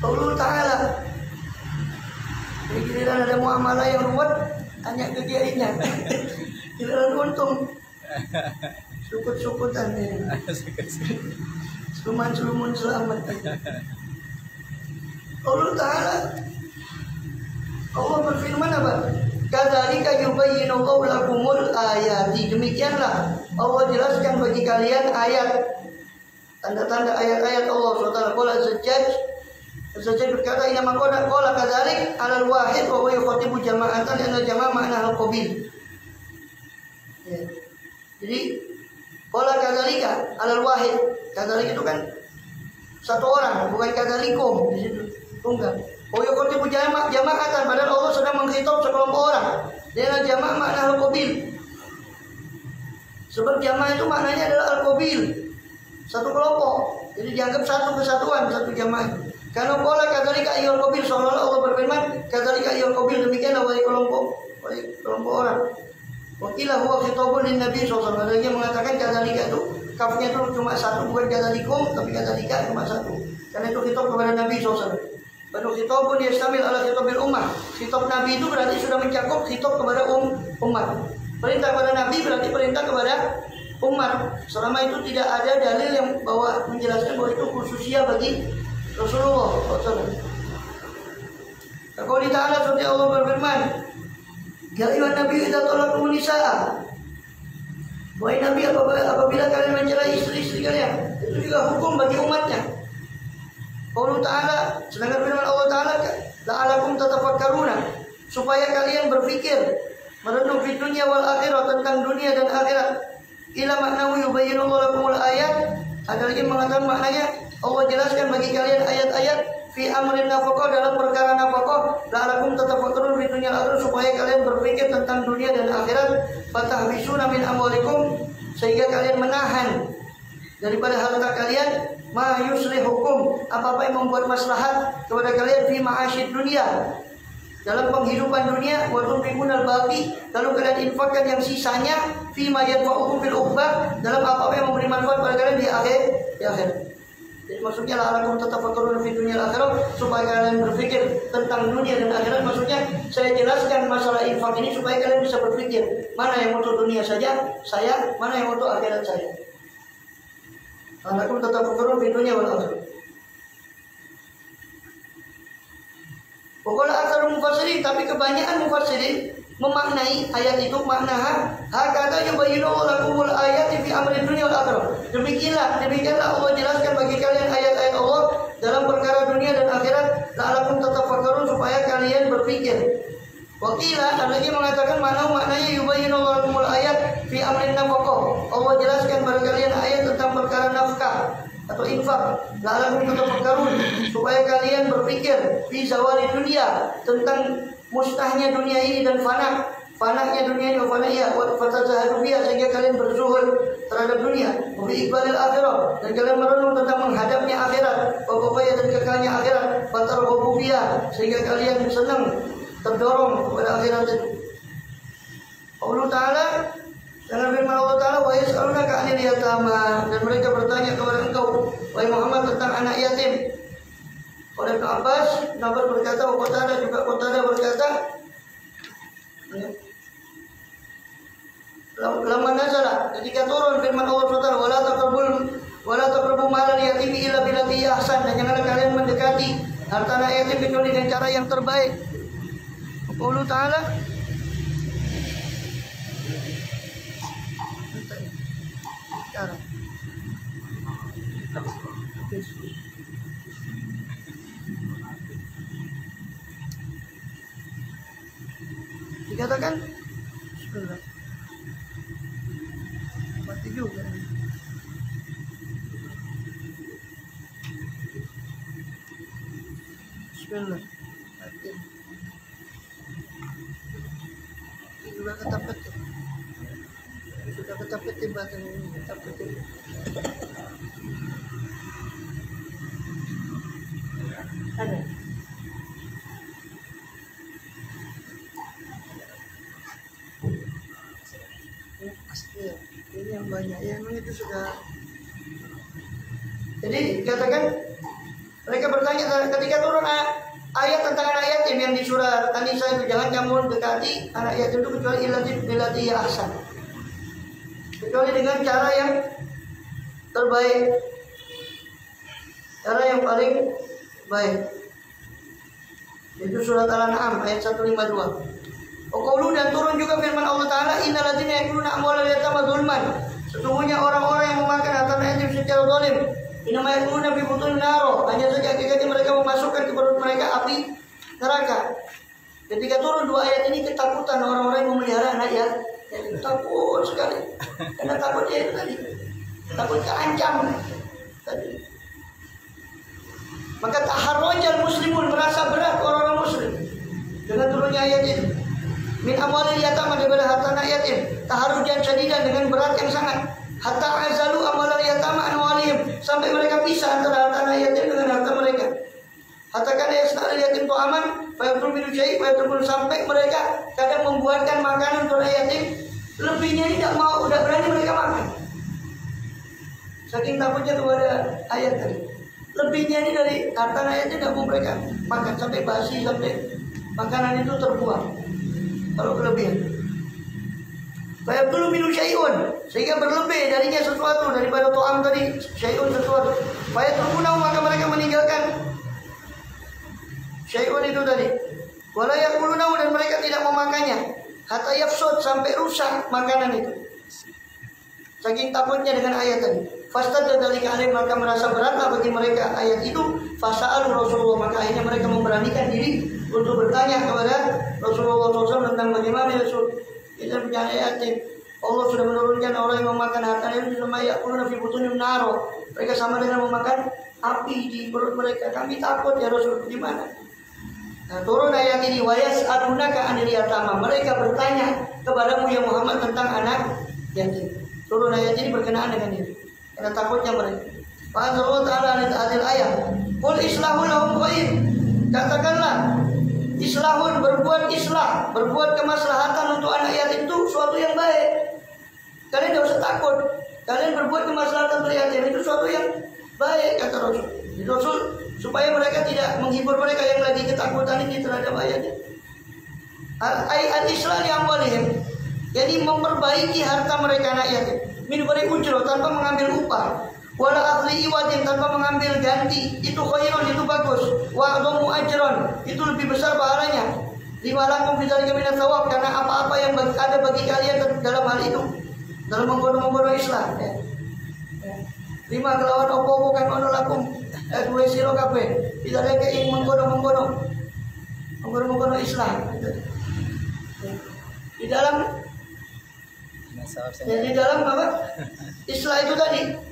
Allah Ta'ala. Jadi giliran ada muamalah yang ruwet, tanya ke kiainya. Giliran untung, sukut-sukutan ini. Seluman selamat. Allah Ta'ala, Allah berfirman apa? Kadzalika yubayyinu Allahu lakumul ayati. Demikianlah Allah jelaskan bagi kalian ayat, tanda-tanda ayat-ayat Allah SWT. Qala Zajjaj berkata, inna maqala qala kadzalik 'alal wahid wa huwa yukhatibu jama'atan li'anna jama'a ma'na al-qabil. Ya. Jadi qala kadzalika 'alal wahid. Kadzalik itu kan 1 orang, bukan kadzalikum di situ. Tunggal. Oh ya khatibu jama'atan, padahal Allah sedang menghitab sekelompok orang. Li'anna jama'a ma'na al-qabil. Sebab jamaah itu maknanya adalah al-qabil, 1 kelompok. Jadi dianggap 1 kesatuan, 1 jamaah. Karena pola kadzalika ayyul qabil, seolah-olah Allah berfirman kadzalika ayyul qabil, demikianlah wahai kelompok orang. Wakilah huwa khitabun lin Nabi sallallahu alaihi wasallam. Dia mengatakan kadzalika itu kafnya itu cuma 1, bukan kadzalikum, tapi kadzalika cuma 1. Karena itu khitab kepada Nabi sallallahu alaihi wasallam. Banu khitabun yastamil ala khitabil ummah. Khitab Nabi itu berarti sudah mencakup khitab kepada umat. Perintah kepada Nabi berarti perintah kepada umat. Selama itu tidak ada dalil yang menjelaskan bahwa itu khususnya bagi Rasulullah SAW. Kalau Ta'ala seperti Allah berfirman, ya ayuhan Nabi idza talaqtum nisaa. Wahai Nabi, apabila kalian mencerai istri-istri kalian, itu juga hukum bagi umatnya. Kalau Ta'ala, sedangkan firman Allah Ta'ala, la'alakum tatafakkaruna, supaya kalian berpikir merenung di dunia wal akhirat, tentang dunia dan akhirat. Ila maknahu yubayyinu lakumul ayat. Ada lagi mengatakan maknanya, Allah jelaskan bagi kalian ayat-ayat fi amrin nafaqah, dalam perkara nafaqah, la'alakum tatafakkarun fi dunya al akhirat, supaya kalian berpikir tentang dunia dan akhirat. Fatahbisuna min amwalikum, sehingga kalian menahan daripada harta kalian, ma yuslihukum, apa-apa yang membuat maslahat kepada kalian fi ma'asyid dunia, dalam penghidupan dunia, wa tunfiqunal baqi, lalu kalian infakkan yang sisanya fi ma yanfa'ukum fil ukhbah, dalam apa-apa yang memberi manfaat pada kalian di akhirat. Jadi maksudnya la'allakum tatafakkaruna fi dunya al-akhirah, supaya kalian berpikir tentang dunia dan akhirat. Maksudnya saya jelaskan masalah infak ini supaya kalian bisa berpikir mana yang untuk dunia saja saya, mana yang untuk akhirat saya. La'allakum tatafakkaruna fi dunya wal akhirah. Pokoknya aktsarul mufassirin, tapi kebanyakan mufassirin memaknai ayat itu makna hakata yubayyinu lakumul ayati fi amri dunya wal akhirah. Demikianlah Allah jelaskan bagi kalian ayat-ayat Allah dalam perkara dunia dan akhirat, la'allakum tatafakkarun, supaya kalian berpikir. Wakila ada lagi mengatakan maknanya yubayyinu lakumul ayat fi amri nafaqah. Allah jelaskan bagi kalian ayat tentang perkara nafkah atau infak, la'allakum tatafakkarun, supaya kalian berpikir fi zawali dunia, tentang mustahnya dunia ini dan fananya dunia ini, fananya wa fatazahadu biha, sehingga kalian berzuhud terhadap dunia, wa bi iqbalil akhirah, dan kalian merenung tentang menghadapnya akhirat, wa baqaya, dan kekalnya akhirat, fatarghabu biha, sehingga kalian senang terdorong kepada akhirat itu. Allah Ta'ala, dengan firman Allah Ta'ala, wa yas'alunaka 'anil yatama, dan mereka bertanya kepada engkau wahai Muhammad tentang anak yatim. Oleh Ibn Abbas berkata, Qatadah berkata, lama nazala, ketika turun firman Allah SWT, wala taqrabu malal yatimi illa billati ahsan, dan janganlah kalian mendekati harta anak yatim kecuali dengan cara yang terbaik. Allah Ta'ala, dikatakan mati juga. Bismillah. Ini juga ketapet. Sudah ketapet batin ini, ketapet ini. Ada. Ya, ini yang banyak ya, memang itu sudah. Jadi katakan mereka bertanya ketika turun ayat tentang anak yatim yang di surat An-Nisa itu, jangan kamu dekati anak yatim itu kecuali illati ya ahsan, kecuali dengan cara yang terbaik, cara yang paling baik. Itu surat Al-An'am ayat 152. Qaulu, dan turun juga firman Allah Ta'ala, innal ladzina yakuluna amwalal yatama dzulman, sesungguhnya orang-orang yang memakan harta yatim secara zalim, innama yakuluna fi butunin nar, hanya saja hakikatnya mereka memasukkan ke perut mereka api neraka. Ketika turun dua ayat ini, ketakutan orang-orang yang memelihara anak yatim, takut sekali, karena takutnya itu tadi, takut keancam tadi. Maka taharrajal muslimun, merasa berat orang-orang muslim dengan turunnya ayat ini. Min amwalil yatama, daripada harta anak yatim, taharrujan syadidan, dengan berat yang sangat, hatta azalu amwalil yatama an walihim, sampai mereka pisah antara harta anak yatim dengan harta mereka. Hatta kana yasna'al yatim tu'aman fa yaqulu min syai' fa yaqulu, sampai mereka kadang membuatkan makanan untuk anak yatim, lebihnya ini tidak mau, tidak berani mereka makan, saking takutnya kepada ayat tadi. Lebihnya ini dari harta anak yatim tidak mau mereka makan, sampai basi, sampai makanan itu terbuang kalau kelebihan. Bayar dulu minum syai'un, sehingga berlebih darinya sesuatu, daripada to'am tadi, syai'un sesuatu. Bayar terpunau, maka mereka meninggalkan syai'un itu tadi. Wala yakulunau, dan mereka tidak memakannya, hatta yafsud, sampai rusak makanan itu, saking takutnya dengan ayat tadi. Fastadzalika alaihim, maka merasa beratlah bagi mereka ayat itu. Fasa'alu Rasulullah, maka akhirnya mereka memberanikan diri untuk bertanya kepada Rasulullah SAW tentang bagaimana Rasul kita punya yatim. Allah sudah menurunkan orang yang memakan hartanya itu sama yakuluna fi butunim nar, mereka sama dengan memakan api di perut mereka. Kami takut ya Rasul, gimana? Nah, turun ayat ini, wa yas'alunaka 'anil yatama, mereka bertanya kepadamu ya Muhammad tentang anak yatim. Turun ayat ini berkenaan dengan itu. karena takutnya mereka. Fa Allah Ta'ala adil ayat. Qul islahu lahum khair. Katakanlah, islahun, berbuat islah, berbuat kemaslahatan untuk anak yatim itu suatu yang baik. Kalian tidak usah takut. Kalian berbuat kemaslahatan untuk yatim itu suatu yang baik, kata Rasul. Jadi Rasul supaya mereka tidak menghibur mereka yang lagi ketakutan ini terhadap ayatnya. Al-islah yang walihim, jadi memperbaiki harta mereka anak yatim. Min beri ujroh tanpa mengambil upah. Wala akhli iwadin tanpa mengambil ganti. Itu khairun, itu bagus. Wa a'dhamu ajran, itu lebih besar pahalanya. Lima lakum fi dzalika minat thawab, karena apa-apa yang ada bagi kalian dalam hal itu, dalam menggodong-godong Islam. Lima kelawan opo-opo kan ono lakum dua siro kabeh. Tidak ada yang menggodong-godong Islam. Di dalam apa? Islam itu tadi.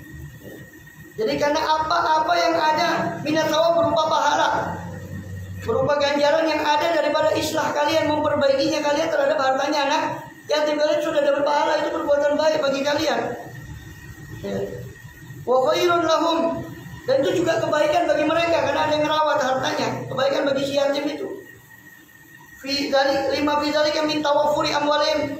Jadi karena apa-apa yang ada minat thawab berupa pahala, berupa ganjaran yang ada daripada islah kalian, memperbaikinya kalian terhadap hartanya anak yatim kalian, sudah dapat pahala, itu perbuatan baik bagi kalian. Wa khairun lahum, dan itu juga kebaikan bagi mereka karena ada yang merawat hartanya, kebaikan bagi si yatim itu. Fi dzalika min tawaffuri amwalihim,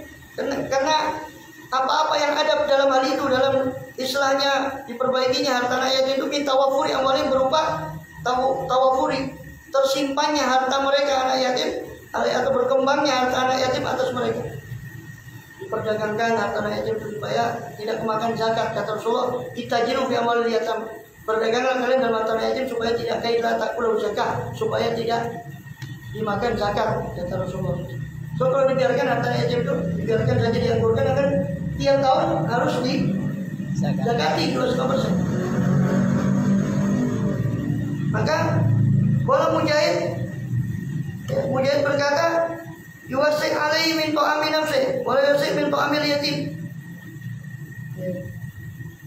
karena apa-apa yang ada dalam hal itu, dalam islahnya, diperbaikinya harta anak yatim itu min tawaffuri amwalihim, berupa tawafuri, tersimpannya harta mereka anak yatim, atau berkembangnya harta anak yatim atas mereka. Diperdagangkan harta anak yatim itu supaya tidak kemakan zakat, kata Rasulullah, itajiru fi amwalil yatim, berdaganglah kalian dalam harta anak yatim supaya tidak kailah takulu zakat, supaya tidak dimakan zakat, kata Rasulullah. So kalau dibiarkan harta yatim itu dibiarkan saja dianggurkan, akan tiap tahun harus dizakati 2,5%. Maka kalau Mujahid berkata, yuwasi alaihi min ta'ami nafsi wa la yusi min ta'amil yatim.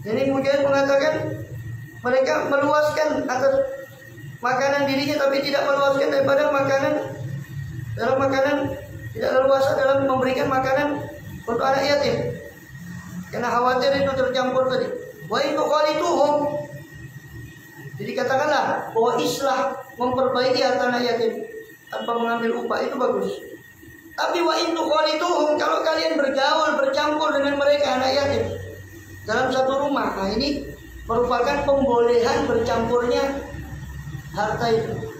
Jadi Mujahid mengatakan mereka meluaskan atas makanan dirinya, tapi tidak meluaskan daripada makanan tidak leluasa dalam memberikan makanan untuk anak yatim, karena khawatir itu tercampur tadi. Wa in tuqalituhum, jadi katakanlah bahwa islah, memperbaiki harta anak yatim tanpa mengambil upah itu bagus. Tapi wa in tuqalituhum, kalau kalian bergaul, bercampur dengan mereka anak yatim dalam satu rumah, nah ini merupakan pembolehan bercampurnya harta itu.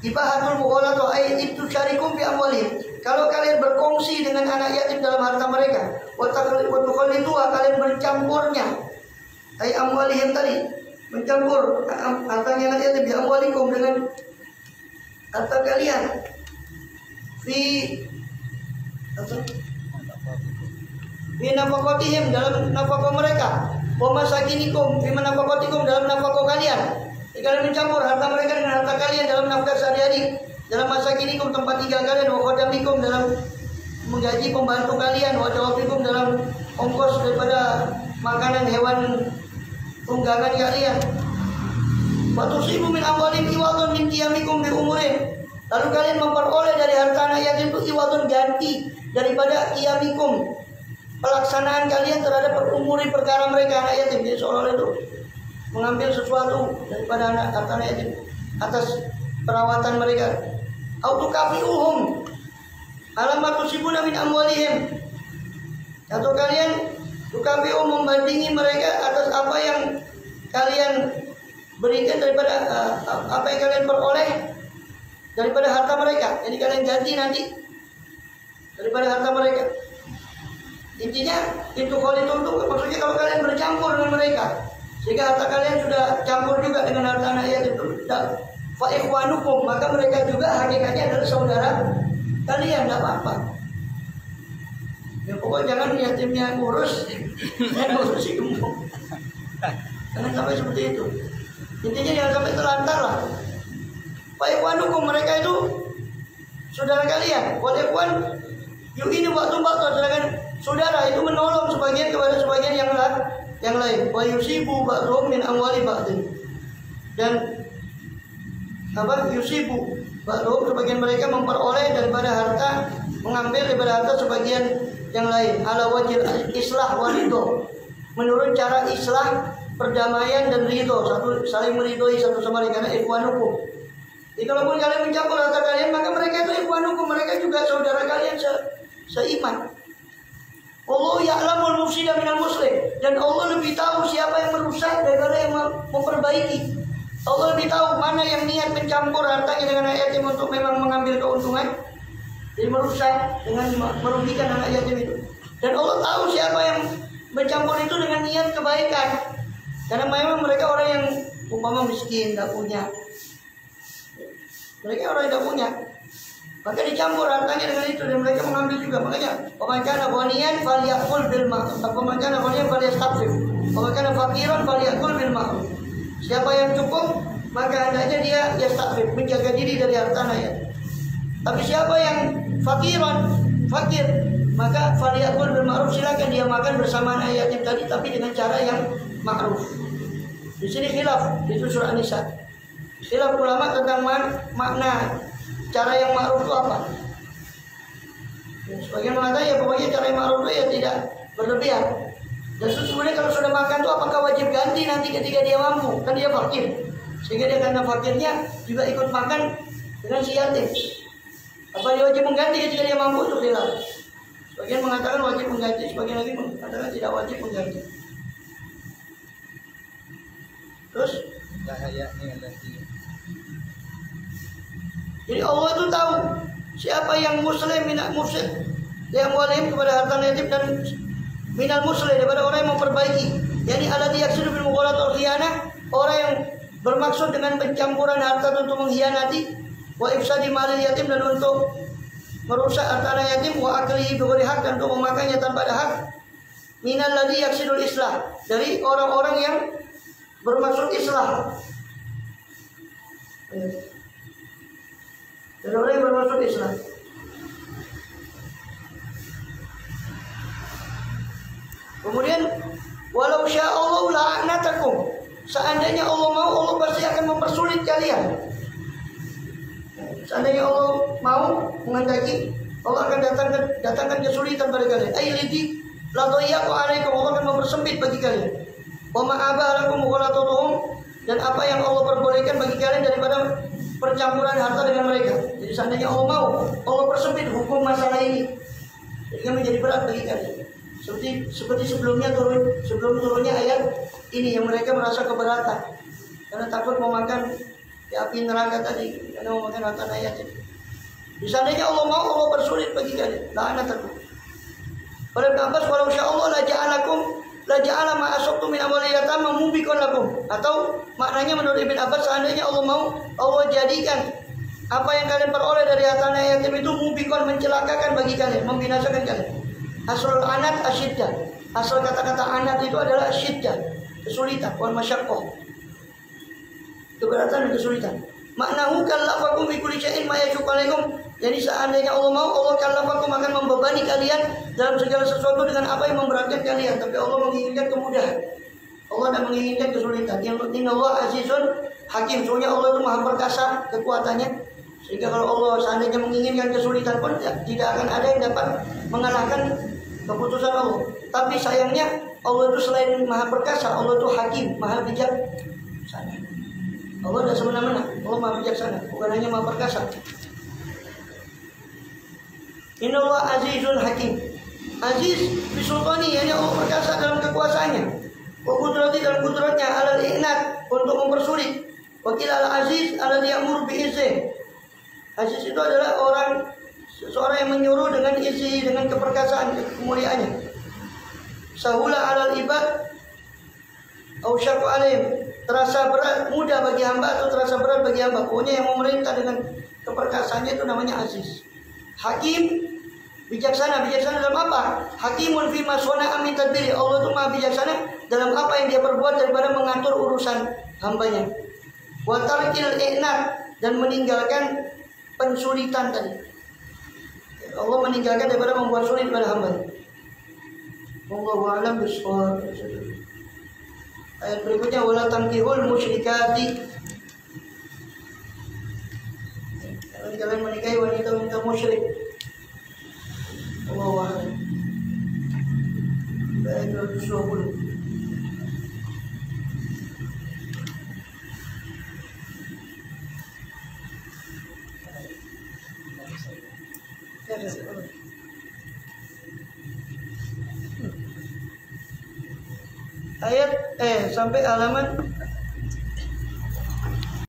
Ibahatul mughalatu ay itu syarikum fi amwalihim. Kalau kalian berkongsi dengan anak yatim dalam harta mereka, wa tuqallidu, kalian bercampurnya ay amwalihim tadi, mencampur hartanya anak yatim bi amwalikum dengan harta kalian fi nafaqatihim, dalam nafkah mereka, wa masakinikum fi nafaqatikum, dalam nafkah kalian. Jika kalian mencampur harta mereka dengan harta kalian dalam nafkah sehari-hari, dalam masakinikum, tempat tinggal kalian, wa khadamikum, dalam menggaji pembantu kalian, wa dawabikum, dalam ongkos daripada makanan hewan tunggangan kalian. Wa tusibu min amwalim iwadun min qiyamikum bi umurin, lalu kalian memperoleh dari harta anak yatim itu iwadun, ganti daripada qiyamikum, pelaksanaan kalian terhadap umuri perkara mereka anak yatim. Jadi seolah-olah itu mengambil sesuatu daripada harta anak yatim atas perawatan mereka. Autu kafiuhum alamat tusibuna min amwalihim, atau kalian tukafiuhum, membandingi mereka atas apa yang kalian berikan daripada apa yang kalian peroleh daripada harta mereka. Jadi kalian ganti nanti daripada harta mereka. Intinya itu maksudnya kalau kalian bercampur dengan mereka, sehingga harta kalian sudah campur juga dengan harta anak yatim itu, fa ikhwanukum, maka mereka juga hakikatnya adalah saudara kalian, tidak apa-apa. Ya pokoknya jangan yatimnya ngurus, dan ngurus si gemuk. Jangan sampai seperti itu. Intinya jangan sampai terlantar lah. Fa ikhwanukum, mereka itu saudara kalian. Wal ikhwan yu'inu ba'dum ba'dun, sedangkan saudara itu menolong sebagian kepada sebagian yang lain. Wa yusibu ba'dhum min amwali ba'din, dan yusibu ba'dhum, sebagian mereka memperoleh daripada harta, mengambil daripada harta sebagian yang lain, ala wajil islah wa ridho, menurut cara islah, perdamaian dan ridho, saling meridhoi satu sama lain, karena ikhwanukum. Jadi kalaupun kalian mencampur harta kalian, maka mereka itu ikhwanukum, mereka juga saudara kalian seiman. Allah ya'lamul mufsida minal muslih, dan Allah lebih tahu siapa yang merusak daripada yang memperbaiki. Allah lebih tahu mana yang niat mencampur hartanya dengan anak yatim untuk memang mengambil keuntungan, jadi merusak dengan merugikan anak yatim itu. Dan Allah tahu siapa yang mencampur itu dengan niat kebaikan, karena memang mereka orang yang umpama miskin, tidak punya. Mereka orang yang tidak punya, maka dicampur hartanya dengan itu dan mereka mengambil juga. Makanya pemancana ghaniyan falyakul bil ma'ruf, pemancana ghaniyan falyastafif, pemancana fakiran falyakul bil ma'ruf. Siapa yang cukup, maka hendaknya dia yastafif, menjaga diri dari harta yatim. Tapi siapa yang fakir, maka falyakul bil ma'ruf, silakan dia makan bersama anak yatim tadi, tapi dengan cara yang ma'ruf. Di sini khilaf, itu surah An-Nisa. Khilaf ulama tentang makna cara yang ma'ruf itu apa. Sebagian mengatakan ya pokoknya cara yang ma'ruf itu ya tidak berlebihan. Dan sesungguhnya kalau sudah makan itu apakah wajib ganti nanti ketika dia mampu? Kan dia fakir, sehingga dia karena fakirnya juga ikut makan dengan si yatim. Apa dia wajib mengganti ketika dia mampu? Itu khilaf. Sebagian mengatakan wajib mengganti, sebagian lagi mengatakan tidak wajib mengganti. Terus jadi Allah itu tahu siapa yang muslim minal mufsid, yang walim kepada harta yatim, dan minal muslim daripada orang yang memperbaiki. Yani alladzi yaqsidu bil mughalat wal khiyanah, orang yang bermaksud dengan pencampuran harta untuk mengkhianati, wa ifsadi malil yatim, dan untuk merusak harta anak yatim, wa aklihi bi ghairi haq, dan untuk memakannya tanpa ada hak. Minal ladzi yaqsidul islah, dari orang-orang yang bermaksud islah. Dan orang yang bermaksud islah. Kemudian walau sya'allahu la'anatakum, seandainya Allah mau, Allah pasti akan mempersulit kalian. Seandainya Allah mau menghendaki, Allah akan datangkan kesulitan pada kalian. Ailidi la dhayyaqu 'alaikum, Allah akan mempersempit bagi kalian. Wa ma abalakum ghalatuhum, dan apa yang Allah perbolehkan bagi kalian daripada percampuran harta dengan mereka. Jadi seandainya Allah mau, Allah persempit hukum masalah ini, sehingga menjadi berat bagi kalian. Seperti sebelum turunnya ayat ini yang mereka merasa keberatan karena takut mau makan di api neraka tadi, karena mau makan harta yatim. Jadi seandainya Allah mau, Allah persulit bagi kalian. La'anatakum. Pada Abbas, walau sya'allah la ja'ala ma asabtum min amwalil yatama mubiqan lakum. Atau maknanya menurut Ibn Abbas, seandainya Allah mau, Allah jadikan apa yang kalian peroleh dari harta yatim itu mubiqan, mencelakakan bagi kalian, membinasakan kalian. Aslul anat asyiddah. Asal kata-kata anat itu adalah asyiddah, kesulitan, wal masyaqqah, keberatan dan kesulitan. Maknahu kallafakum bi kulli syai'in ma yashqa alaikum. Jadi seandainya Allah mau, Allah kallafakum, akan membebani kalian dalam segala sesuatu dengan apa yang memberatkan kalian. Tapi Allah menginginkan kemudahan. Allah tidak menginginkan kesulitan. Yang penting Allah azizun hakim. Soalnya Allah itu maha perkasa kekuatannya. Sehingga kalau Allah seandainya menginginkan kesulitan pun tidak akan ada yang dapat mengalahkan keputusan Allah. Tapi sayangnya Allah itu selain maha perkasa, Allah itu hakim, maha bijaksana. Allah tidak semena-mena, Allah maha bijaksana, bukan hanya maha perkasa. Innallaha azizun hakim. Aziz bisultani, yani Allah perkasa dalam kekuasaannya. Wa qudrati, dalam kudratnya, alal i'nat, untuk mempersulit. Wakil al-aziz alladzi ya'muru bi izin. Aziz itu adalah seseorang yang menyuruh dengan isi, dengan keperkasaan, kemuliaannya. Sahula alal ibad au syaqqa alaihim, terasa berat, mudah bagi hamba atau terasa berat bagi hamba. Pokoknya yang memerintah dengan keperkasaannya itu namanya aziz. Hakim, bijaksana. Bijaksana dalam apa? Hakimun fi ma sana'a min tadbiri. Allah itu maha bijaksana dalam apa yang dia perbuat daripada mengatur urusan hambanya. Wa tarkil i'nat, dan meninggalkan pensulitan tadi. Allah meninggalkan daripada membuat sulit pada hamba. Wallahu a'lam bishawab. Ayat berikutnya, wala tankihul musyrikati. Jangan kalian menikahi wanita-wanita musyrik. Wallahu a'lam. Ayat 220. Ayat sampai halaman